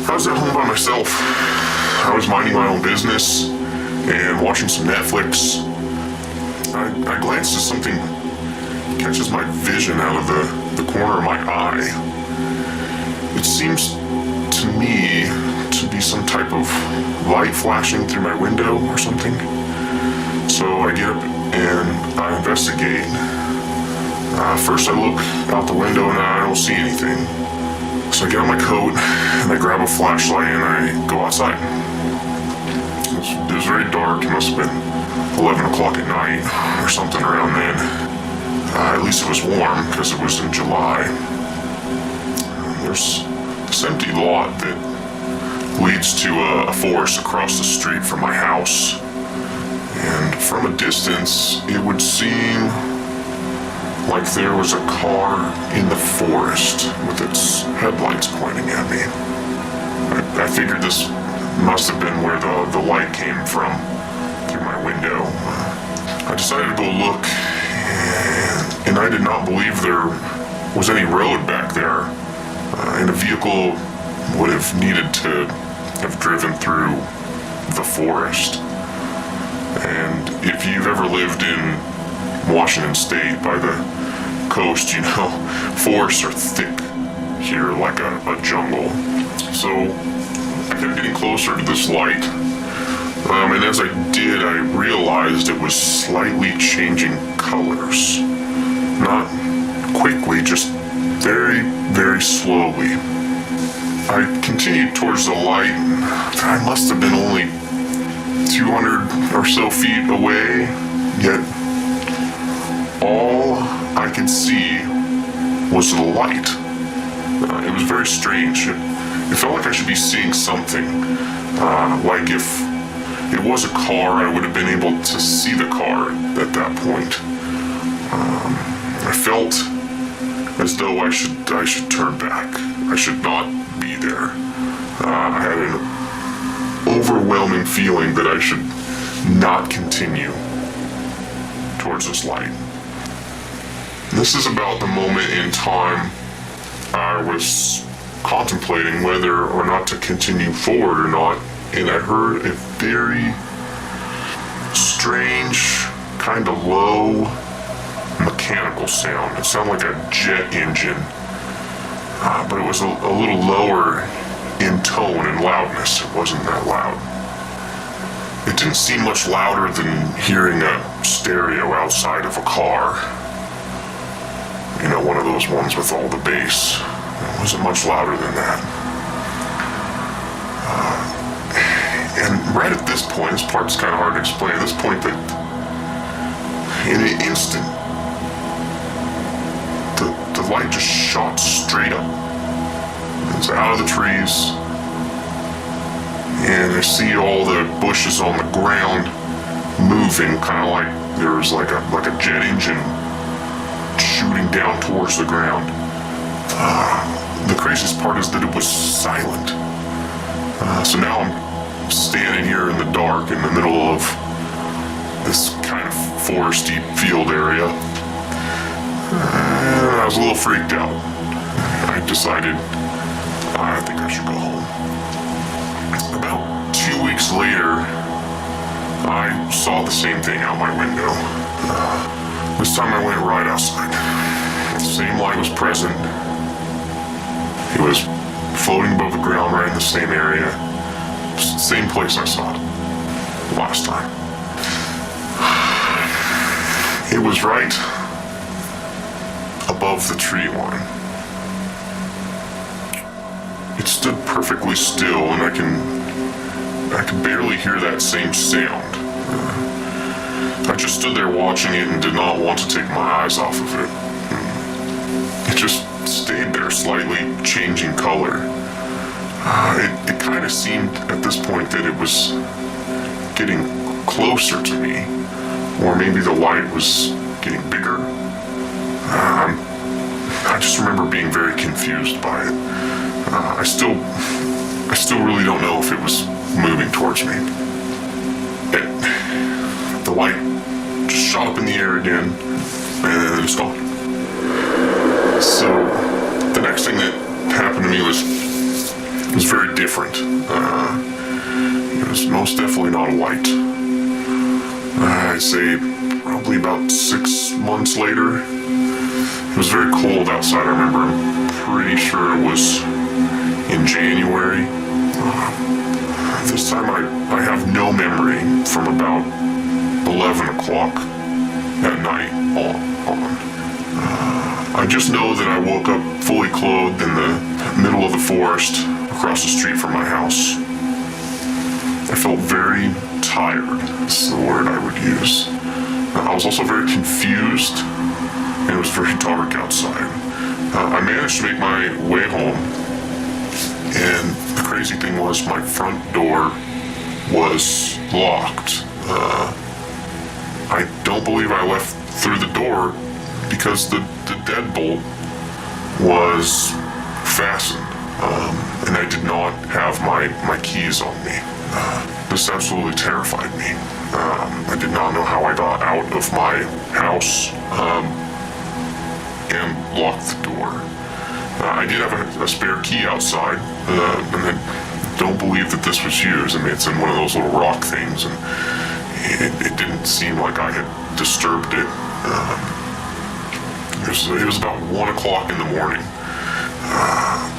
I was at home by myself. I was minding my own business and watching some Netflix. I glanced at something catches my vision out of the corner of my eye. It seems to me to be some type of light flashing through my window or something. So I get up and I investigate. First I look out the window and I don't see anything. So I get on my coat and I grab a flashlight and I go outside. It was very dark. It must have been 11 o'clock at night or something around then. At least it was warm because it was in July. There's this empty lot that leads to a forest across the street from my house. And from a distance, it would seem like there was a car in the forest with its headlights pointing at me. I figured this must have been where the light came from through my window. I decided to go look, and I did not believe there was any road back there, and a vehicle would have needed to have driven through the forest. And if you've ever lived in Washington State by the coast, you know, forests are thick here like a jungle. So I kept getting closer to this light, and as I did, I realized it was slightly changing colors. Not quickly, just very, very slowly. I continued towards the light. I must have been only 200 or so feet away, yet all I could see was the light. It was very strange. It felt like I should be seeing something. Like if it was a car, I would have been able to see the car at that point. I felt as though I should turn back. I should not be there. I had an overwhelming feeling that I should not continue towards this light. This is about the moment in time I was contemplating whether or not to continue forward or not, and I heard a very strange, kind of low, mechanical sound. It sounded like a jet engine, but it was a little lower in tone and loudness. It wasn't that loud. It didn't seem much louder than hearing a stereo outside of a car. You know, one of those ones with all the bass. It wasn't much louder than that. And right at this point, this part's kind of hard to explain, at this point that in an instant, the light just shot straight up. It's out of the trees, and I see all the bushes on the ground moving, kind of like there was like a jet engine shooting down towards the ground. The craziest part is that it was silent. So now I'm standing here in the dark in the middle of this kind of foresty field area. And I was a little freaked out. I decided I think I should go home. About 2 weeks later, I saw the same thing out my window. This time I went right outside. The same light was present. It was floating above the ground right in the same area. Same place I saw it last time. It was right above the tree line. It stood perfectly still, and I can barely hear that same sound. I just stood there watching it and did not want to take my eyes off of it. It just stayed there, slightly changing color. It kind of seemed at this point that it was getting closer to me, or maybe the light was getting bigger. I just remember being very confused by it. I still really don't know if it was moving towards me. The light just shot up in the air again, and then it's gone. So the next thing that happened to me was very different. different. It was most definitely not a light. I'd say probably about 6 months later. It was very cold outside, I remember. I'm pretty sure it was in January. This time I have no memory from about 11 o'clock at night on. I just know that I woke up fully clothed in the middle of the forest across the street from my house. I felt very tired, is the word I would use. I was also very confused, and it was very dark outside. I managed to make my way home, and the crazy thing was my front door was locked. I don't believe I left through the door because the deadbolt was fastened, and I did not have my keys on me. This absolutely terrified me. I did not know how I got out of my house and locked the door. I did have a spare key outside, and I don't believe that this was used. I mean, it's in one of those little rock things, and it didn't seem like I had disturbed it. It was about 1 o'clock in the morning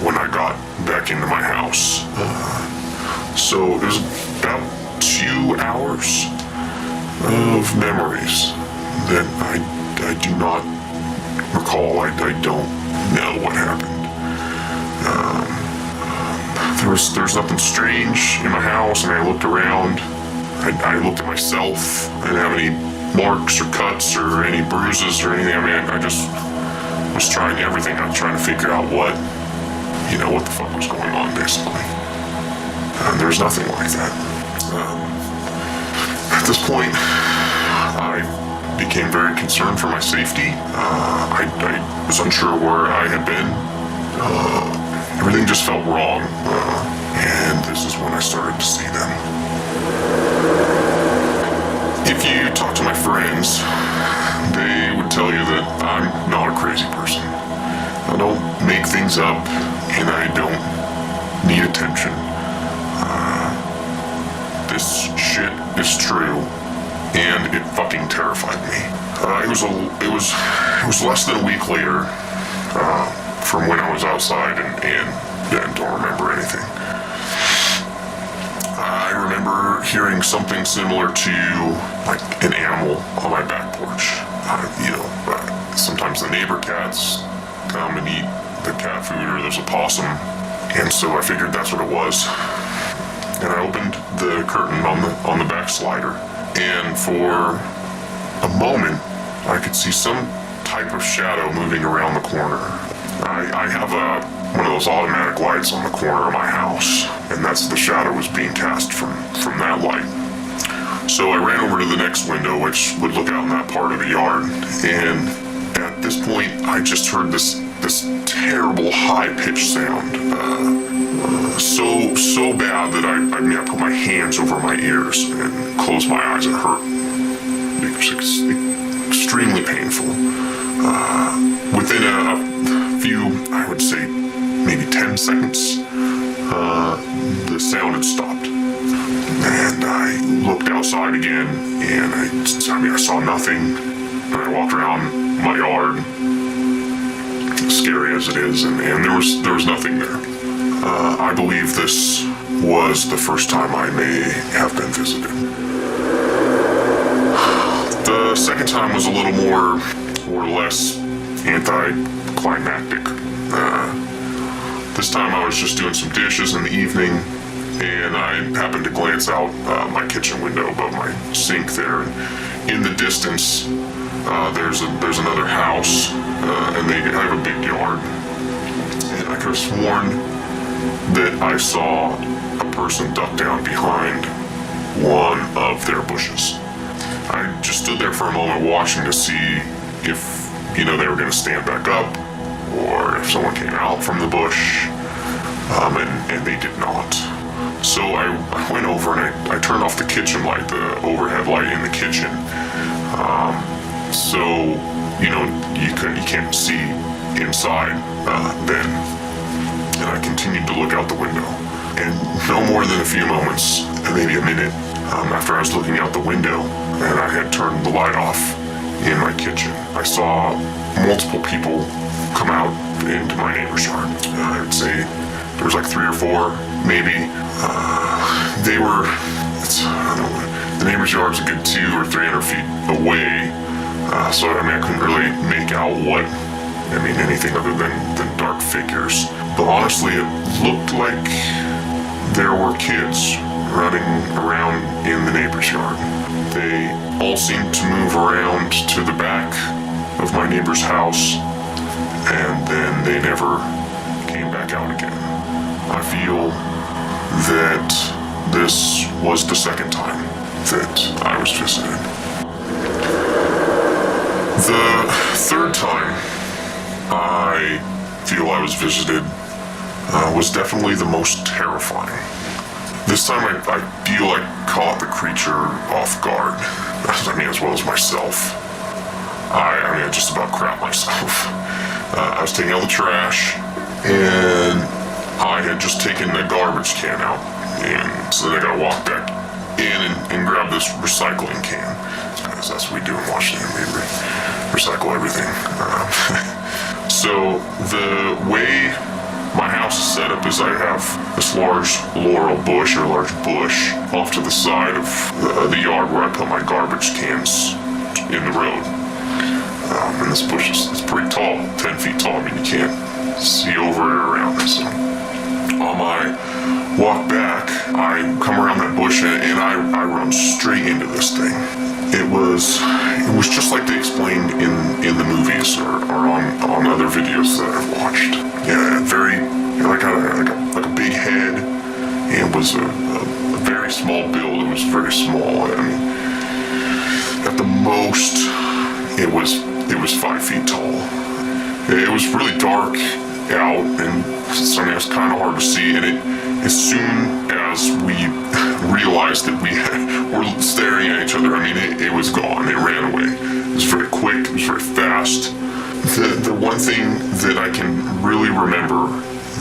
when I got back into my house. So it was about 2 hours of memories that I do not recall. I don't know what happened. There was nothing strange in my house. I mean, I looked around. I looked at myself. I didn't have any marks or cuts or any bruises or anything. I mean, I just was trying everything. I was trying to figure out what the fuck was going on, basically. And there's nothing like that. At this point, I became very concerned for my safety. I was unsure where I had been. Everything just felt wrong. And this is when I started to see them. If you talk to my friends, they would tell you that I'm not a crazy person. I don't make things up, and I don't need attention. This shit is true, and it fucking terrified me. It was less than a week later from when I was outside and don't remember anything. I remember hearing something similar to like an animal on my back porch. Sometimes the neighbor cats come and eat the cat food, or there's a possum, and so I figured that's what it was. And I opened the curtain on the back slider, and for a moment I could see some type of shadow moving around the corner. I have one of those automatic lights on the corner of my house, and that's the shadow was being cast from that light. So I ran over to the next window, which would look out in that part of the yard, and at this point I just heard this terrible high-pitched sound. So bad that I put my hands over my ears and closed my eyes. It hurt. It was extremely painful. Within a few, I would say, maybe 10 seconds, the sound had stopped. And I looked outside again, and I saw nothing. And I walked around my yard, scary as it is, and there was nothing there. I believe this was the first time I may have been visited. The second time was a little more or less anticlimactic. This time I was just doing some dishes in the evening, and I happened to glance out my kitchen window above my sink there. And in the distance, there's another house, and they have a big yard. And I could have sworn that I saw a person duck down behind one of their bushes. I just stood there for a moment watching to see if, they were going to stand back up, or if someone came out from the bush, and they did not. So I went over and I turned off the kitchen light, the overhead light in the kitchen. So, you can't see inside then. And I continued to look out the window. And no more than a few moments, maybe a minute, after I was looking out the window and I had turned the light off in my kitchen, I saw multiple people come out into my neighbor's yard. I'd say there was like 3 or 4, maybe. They were, I don't know, the neighbor's yard's a good 200 or 300 feet away. So I couldn't really make out anything other than dark figures. But honestly, it looked like there were kids running around in the neighbor's yard. They all seemed to move around to the back of my neighbor's house, and then they never came back out again. I feel that this was the second time that I was visited. The third time I feel I was visited was definitely the most terrifying. This time I feel I caught the creature off guard. As well as myself. I just about crapped myself. I was taking out the trash, and I had just taken the garbage can out, and so then I gotta walk back in and grab this recycling can, because that's what we do in Washington. We recycle everything. So the way my house is set up is I have this large laurel bush, or large bush, off to the side of the yard where I put my garbage cans in the road. And this bush is pretty tall, 10 feet tall. You can't see over it or around it. So on my walk back, I come around that bush and I run straight into this thing. It was just like they explained in the movies or on other videos that I've watched. Yeah, very like a big head, and was a very small build. It was very small. At the most, it was 5 feet tall. It was really dark out, and it was kind of hard to see. And as soon as we realized that we were staring at each other, it was gone. It ran away. It was very quick. It was very fast. The one thing that I can really remember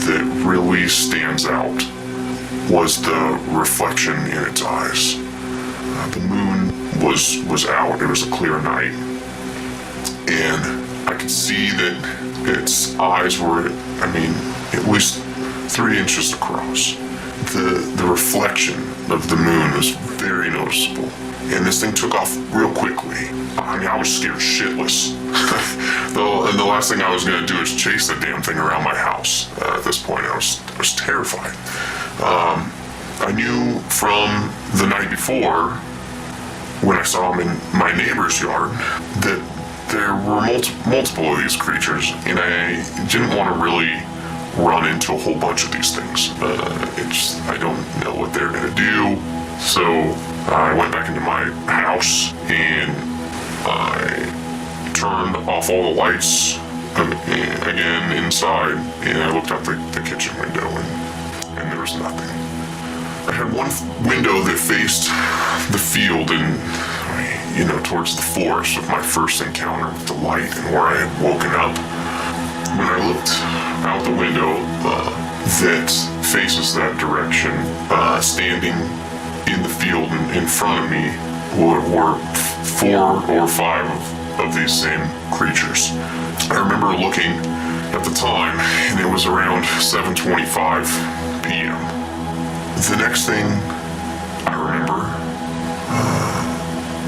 that really stands out was the reflection in its eyes. The moon was out. It was a clear night, and I could see that its eyes were, at least 3 inches across. The reflection of the moon was very noticeable, and this thing took off real quickly. I was scared shitless. And the last thing I was going to do is chase the damn thing around my house. At this point, I was terrified. I knew from the night before, when I saw him in my neighbor's yard, that there were multiple of these creatures, and I didn't want to really run into a whole bunch of these things. I don't know what they're going to do. So I went back into my house, and I turned off all the lights again inside, and I looked out the kitchen window, and there was nothing. I had one window that faced the field and, towards the forest of my first encounter with the light and where I had woken up. When I looked out the window that faces that direction, standing in the field in front of me were 4 or 5 of these same creatures. I remember looking at the time, and it was around 7:25 p.m. The next thing I remember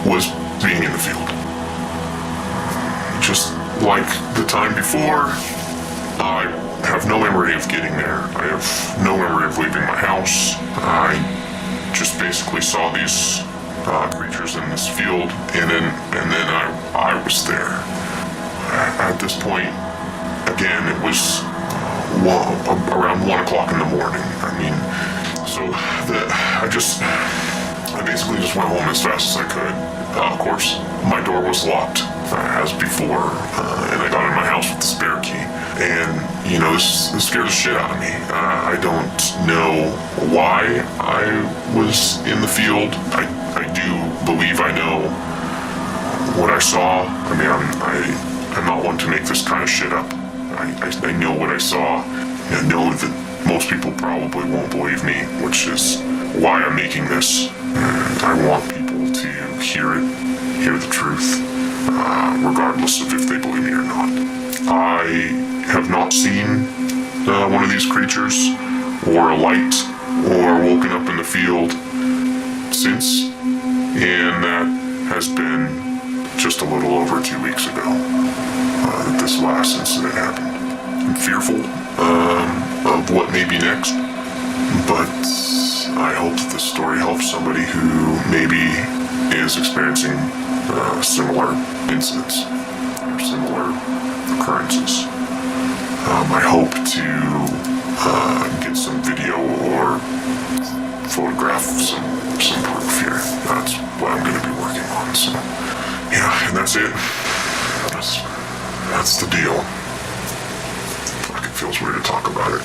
was being in the field. Just like the time before, I have no memory of getting there. I have no memory of leaving my house. I just basically saw these creatures in this field, and then I was there. At this point, again, it was around 1 o'clock in the morning. I basically just went home as fast as I could. Of course, my door was locked, as before, and I got in my house with the spare key. And, this scared the shit out of me. I don't know why I was in the field. I do believe I know what I saw. I'm not one to make this kind of shit up. I know what I saw. I know that most people probably won't believe me, which is why I'm making this. And I want people to hear it, hear the truth, regardless of if they believe me or not. I have not seen one of these creatures, or a light, or woken up in the field since, and that has been just a little over 2 weeks ago that this last incident happened. I'm fearful of what may be next, but I hope that this story helps somebody who maybe is experiencing similar incidents or similar occurrences. I hope to get some video or photograph some proof here. That's what I'm going to be working on. So, yeah, and that's it. That's the deal. Fuck, it feels weird to talk about it.